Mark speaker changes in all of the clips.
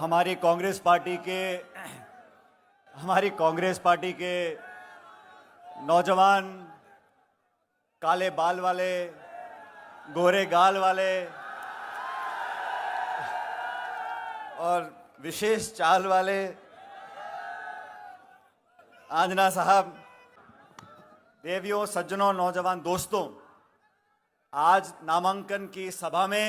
Speaker 1: हमारी कांग्रेस पार्टी के नौजवान, काले बाल वाले, गोरे गाल वाले और विशेष चाल वाले आंजना साहब, देवियों, सज्जनों, नौजवान दोस्तों, आज नामांकन की सभा में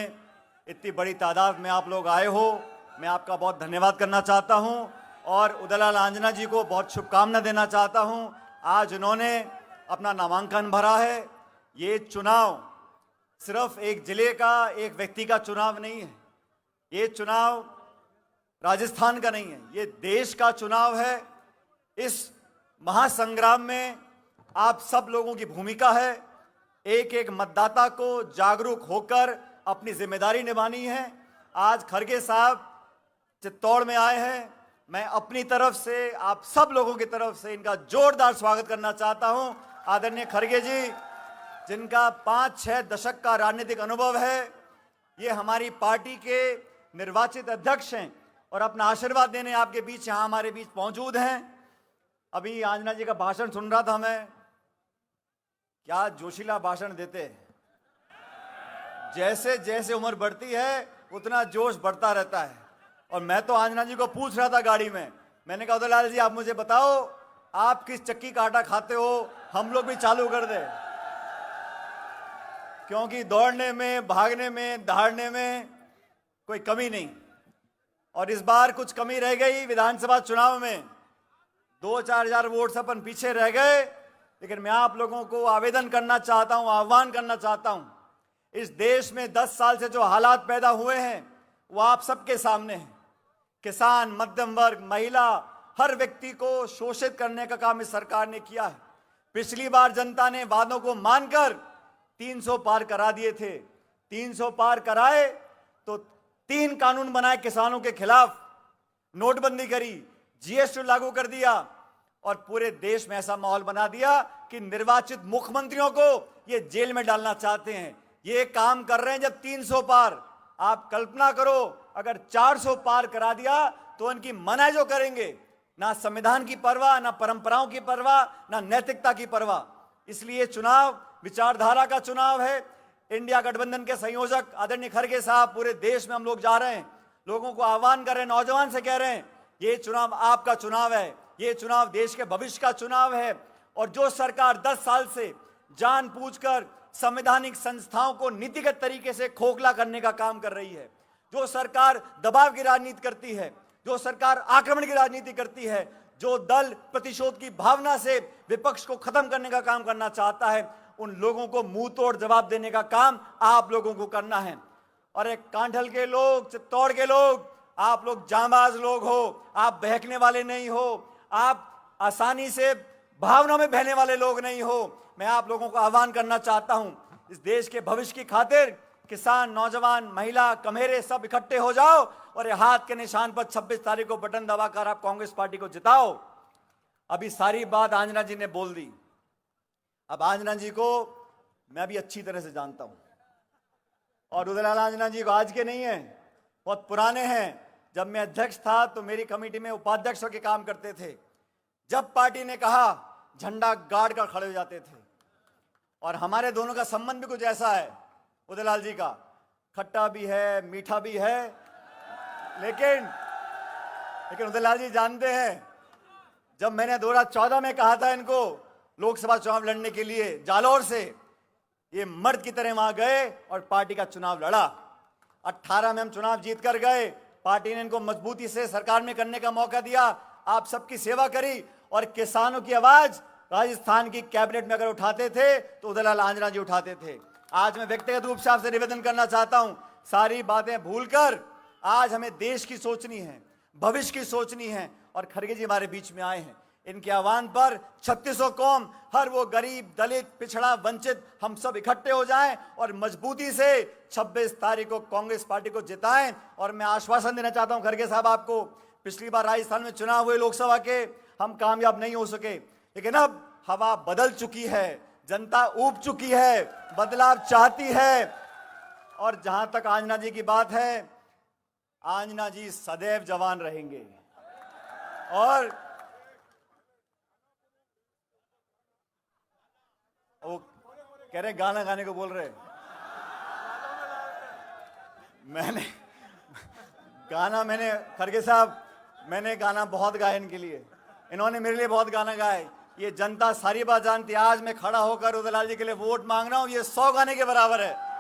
Speaker 1: इतनी बड़ी तादाद में आप लोग आए हो, मैं आपका बहुत धन्यवाद करना चाहता हूं और उदयलाल आंजना जी को बहुत शुभकामना देना चाहता हूं। आज उन्होंने अपना नामांकन भरा है। ये चुनाव सिर्फ एक जिले का, एक व्यक्ति का चुनाव नहीं है। ये चुनाव राजस्थान का नहीं है, ये देश का चुनाव है। इस महासंग्राम में आप सब लोगों की भूमिका है। एक एक मतदाता को जागरूक होकर अपनी जिम्मेदारी निभानी है। आज खड़गे साहब चित्तौड़ में आए हैं। मैं अपनी तरफ से, आप सब लोगों की तरफ से इनका जोरदार स्वागत करना चाहता हूं। आदरणीय खड़गे जी, जिनका 5-6 दशक का राजनीतिक अनुभव है, ये हमारी पार्टी के निर्वाचित अध्यक्ष हैं और अपना आशीर्वाद देने आपके बीच, यहां हमारे बीच मौजूद हैं। अभी आंजना जी का भाषण सुन रहा था मैं, क्या जोशीला भाषण देते हैं। जैसे जैसे उम्र बढ़ती है उतना जोश बढ़ता रहता है। और मैं तो आंजना जी को पूछ रहा था गाड़ी में, मैंने कहा उदयलाल जी आप मुझे बताओ आप किस चक्की का आटा खाते हो, हम लोग भी चालू कर दे, क्योंकि दौड़ने में, भागने में, दहाड़ने में कोई कमी नहीं। और इस बार कुछ कमी रह गई विधानसभा चुनाव में, 2-4 हजार वोट से अपन पीछे रह गए। लेकिन मैं आप लोगों को आवेदन करना चाहता हूं, आह्वान करना चाहता हूं, इस देश में 10 साल से जो हालात पैदा हुए हैं वो आप सबके सामने हैं। किसान, मध्यम वर्ग, महिला, हर व्यक्ति को शोषित करने का काम इस सरकार ने किया है। पिछली बार जनता ने वादों को मानकर 300 पार करा दिए थे। 300 पार कराए तो 3 कानून बनाए किसानों के खिलाफ, नोटबंदी करी, जीएसटी लागू कर दिया और पूरे देश में ऐसा माहौल बना दिया कि निर्वाचित मुख्यमंत्रियों को ये जेल में डालना चाहते हैं। ये काम कर रहे हैं जब 300 पार। आप कल्पना करो अगर 400 पार करा दिया तो उनकी मनाई जो करेंगे, ना संविधान की परवाह, ना परंपराओं की परवाह, ना नैतिकता की परवाह। इसलिए चुनाव विचारधारा का चुनाव है। इंडिया गठबंधन के संयोजक आदरणीय खड़गे साहब, पूरे देश में हम लोग जा रहे हैं, लोगों को आह्वान कर रहे हैं, नौजवान से कह रहे हैं ये चुनाव आपका चुनाव है, ये चुनाव देश के भविष्य का चुनाव है। और जो सरकार 10 साल से जानबूझकर संवैधानिक संस्थाओं को नीतिगत तरीके से खोखला करने का काम कर रही है, जो सरकार दबाव की राजनीति करती है, जो सरकार आक्रमण की राजनीति करती है, जो दल प्रतिशोध की भावना से विपक्ष को खत्म करने का काम करना चाहता है, उन लोगों को मुंह तोड़ जवाब देने का काम आप लोगों को करना है। और एक कांठल के लोग, चित्तौड़ के लोग, आप लोग जांबाज लोग हो, आप बहकने वाले नहीं हो, आप आसानी से भावना में बहने वाले लोग नहीं हो। मैं आप लोगों को आह्वान करना चाहता हूं, इस देश के भविष्य की खातिर किसान, नौजवान, महिला, कमेरे सब इकट्ठे हो जाओ और ये हाथ के निशान पर 26 तारीख को बटन दबाकर आप कांग्रेस पार्टी को जिताओ। अभी सारी बात आंजना जी ने बोल दी। अब आंजना जी को मैं भी अच्छी तरह से जानता हूं और उदयलाल आंजना जी को आज के नहीं है, बहुत पुराने हैं। जब मैं अध्यक्ष था तो मेरी कमेटी में उपाध्यक्ष के काम करते थे। जब पार्टी ने कहा झंडा गाड़ कर खड़े हो जाते थे। और हमारे दोनों का संबंध भी कुछ ऐसा है उदयलाल जी का, खट्टा भी है, मीठा भी है। लेकिन उदयलाल जी जानते हैं, जब मैंने 2014 में कहा था इनको लोकसभा चुनाव लड़ने के लिए जालौर से, ये मर्द की तरह वहां गए और पार्टी का चुनाव लड़ा। 18 में हम चुनाव जीत कर गए। पार्टी ने इनको मजबूती से सरकार में करने का मौका दिया, आप सबकी सेवा करी और किसानों की आवाज राजस्थान की कैबिनेट में अगर उठाते थे तो उदयलाल आंजना जी उठाते थे। आज मैं व्यक्तिगत रूप से आपसे निवेदन करना चाहता हूं, सारी बातें भूलकर आज हमें देश की सोचनी है, भविष्य की सोचनी है। और खड़गे जी हमारे बीच में आए हैं, इनके आह्वान पर 3600 कौम, हर वो गरीब, दलित, पिछड़ा, वंचित, हम सब इकट्ठे हो जाएं और मजबूती से 26 तारीख को कांग्रेस पार्टी को जिताएं। और मैं आश्वासन देना चाहता हूं खड़गे साहब आपको, पिछली बार राजस्थान में चुनाव हुए लोकसभा के, हम कामयाब नहीं हो सके, लेकिन अब हवा बदल चुकी है, जनता ऊब चुकी है, बदलाव चाहती है। और जहां तक आंजना जी की बात है, आंजना जी सदैव जवान रहेंगे। और वो कह रहे गाना गाने को बोल रहे, मैंने खड़गे साहब, मैंने गाना बहुत गाया इनके लिए, इन्होंने मेरे लिए बहुत गाना गाए। ये जनता सारी बात जानती है। आज मैं खड़ा होकर उदयलाल जी के लिए वोट मांग रहा हूं, ये 100 गाने के बराबर है।